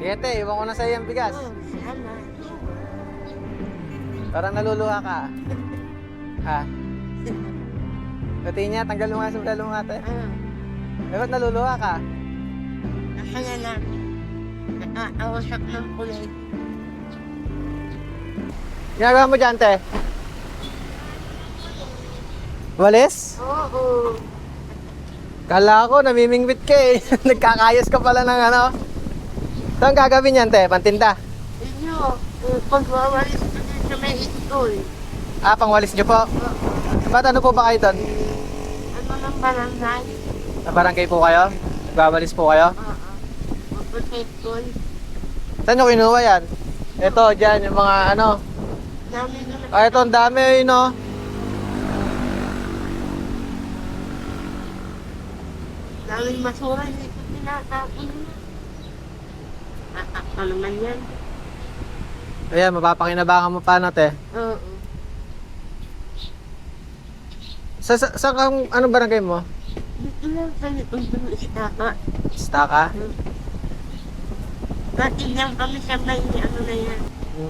Sige te, iwan ko na sa'yo yung bigas. Oh, salamat. Parang naluluha ka. Ha? Pati niya, tanggal mo nga sa ulo mo ate. Eh, ba't naluluha ka? Nasaya lang. Nakakausap ng kulay. Ginagawa mo dyan, te? Walis? Oo. Kala ko, namimingwit ka eh. Nagkakayos ka pala ng ano. Saan gagawin yan, te? Pantinda? Inyo, pagwawalis ko din sa may school. Ah, pangwalis nyo po. Ba't ano po ba kayo doon? Ano ng barangay? Sa barangay po kayo? Nagwawalis po kayo? Oo. Magpapay school. Saan nyo kinuha yan? Ito, dyan, yung mga ano. Dami na Ah, ito, ang dami, no? daming masura. Hindi ko tinatapon na. Ano naman yan? Ayan, mapapakinabangan mo pa na, te. Oo. Saan kang, ano barangay mo? Dito lang sa likod ng istaka. Staka? Dati lang kami sa may ano na yan.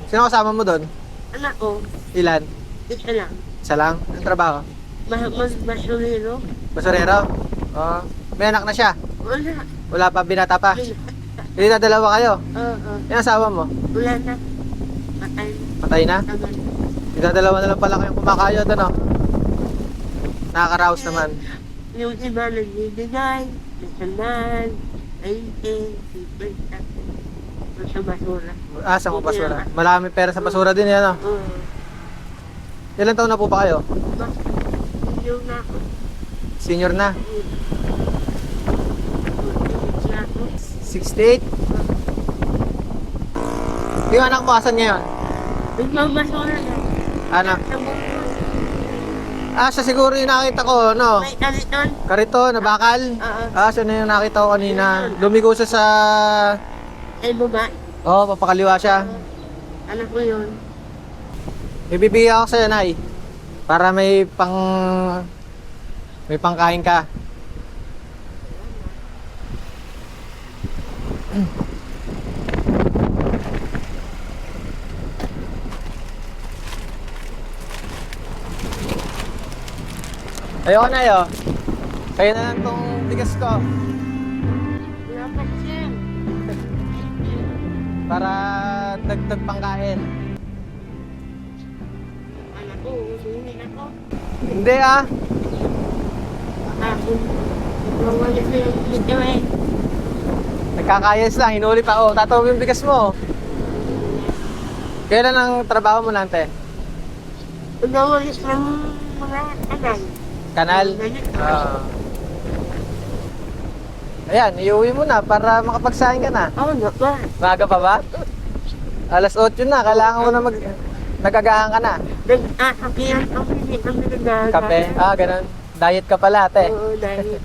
Sino kasama mo doon? Anak ko, Ilan? isa lang. Isa lang? Ang trabaho? Magbasurero. Basurero? Oo. May anak na siya? Wala. Wala pa, binata pa? Hindi na dalawa kayo? Oo. Yung asawa mo? Wala na. Patay. Patay na? Tagal. Dalawa na lang pala kayong kumakayod, ano? Nakaka-rouse naman. Yung iba nagbibigay, nasanan, 80, 50. Sa basura. Ah, sa mga basura. Marami pera sa basura din yan, ano? Oo. Ilan taon na po ba kayo? Yung na ako. Senior na? Siya ako. 68? Yung anak mo, asan ngayon? Nagbabasura na. Ano? Sa bukod. Ah, siya siguro yung nakita ko, no? May kariton. Karito, nabakal? Oo. Ah, siya na yung nakita ko kanina. Lumigo siya sa... Ay baba. Oo, papakaliwa siya. Anak ko yun. Ibibigay ako sa'yo, Nay. Para may pangkain ka. Ayoko na yun. Kaya na lang tong bigas ko. Dapat siya. Para dagdag pangkain. Anak ko, usuhin ako. Hindi ah. Ako. Nawalis na yung video eh. Nagkakayos lang. Hinuli pa. Oh, tatawag yung bigas mo. Kailan ang trabaho mo nante? Nawalis ng mga kanal. Kanal? Ah. Ayan, iuwi mo na para makapagsahin ka na. Oo nga ba? Maaga pa ba? Alas 8 na, kailangan mo na nagagahan ka na. Nag-aakihan kami, hindi kami nag-aakihan. Kape? Ah, ganun. Diet ka pala, ate. Oo, dahil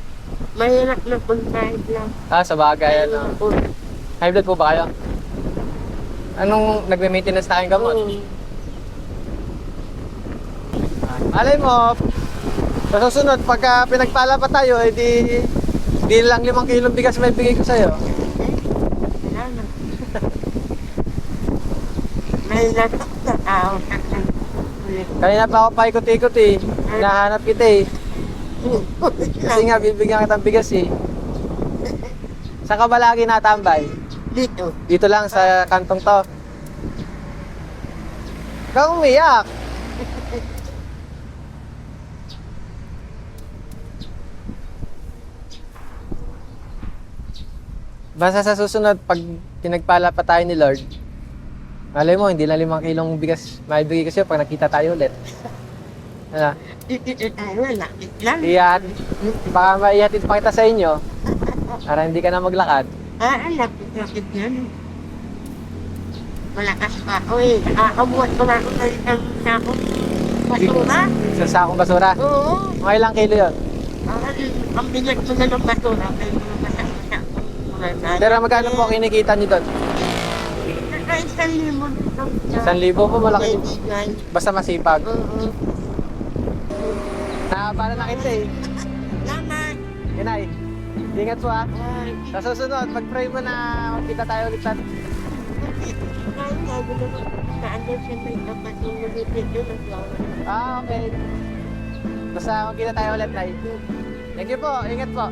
mahirap na pagkain lang. Ah, sa bagay, ano. Oo. High blood po ba kayo? Anong nagme-maintenance na kayong gamot? Oo. Alay mo, sa susunod, pagka pinagpala pa tayo, di lang 5 kilong bigas may bigay ko sa'yo. Salamat. Mahirap na tao. Kanina pa ako paikot-ikot eh. Hinahanap kita eh. Kasi nga, bibigyan kita ng bigas eh. Saan ka ba lagi natambay? Dito. Dito lang sa kantong to. Ikaw umiyak. Basta sa susunod, pag pinagpala pa tayo ni Lord, malay mo, hindi lang 5 kilong bigas maibigay ko sa'yo pag nakita tayo ulit. Ano? Dito tayo, lakit lang. Baka maihatid pa kita sa inyo para hindi ka na maglakad. Lakit yan. Malakas pa ako eh. Nakakabuhat ko na ako sa isang sako. Basura? Sa sakong basura. Oo. Mga ilang kilo yun? Ang bigat ko na ng basura. Kaya masakit ako. Pero magkano po kinikita niyo doon? Naka 1,000 dito. 1,000 po, malaki. Kaibigan. Basta masipag. Oo. Nakapala na kita eh. Salamat. Yan ay. Ingat po ah. Ay, Sa susunod, pag-pray mo na magkita tayo ulit natin. naandun siya may kapatulong ni Pedro naglawan. Ah, okay. Basta magkita tayo ulit, Nay. Thank you po. Ingat po.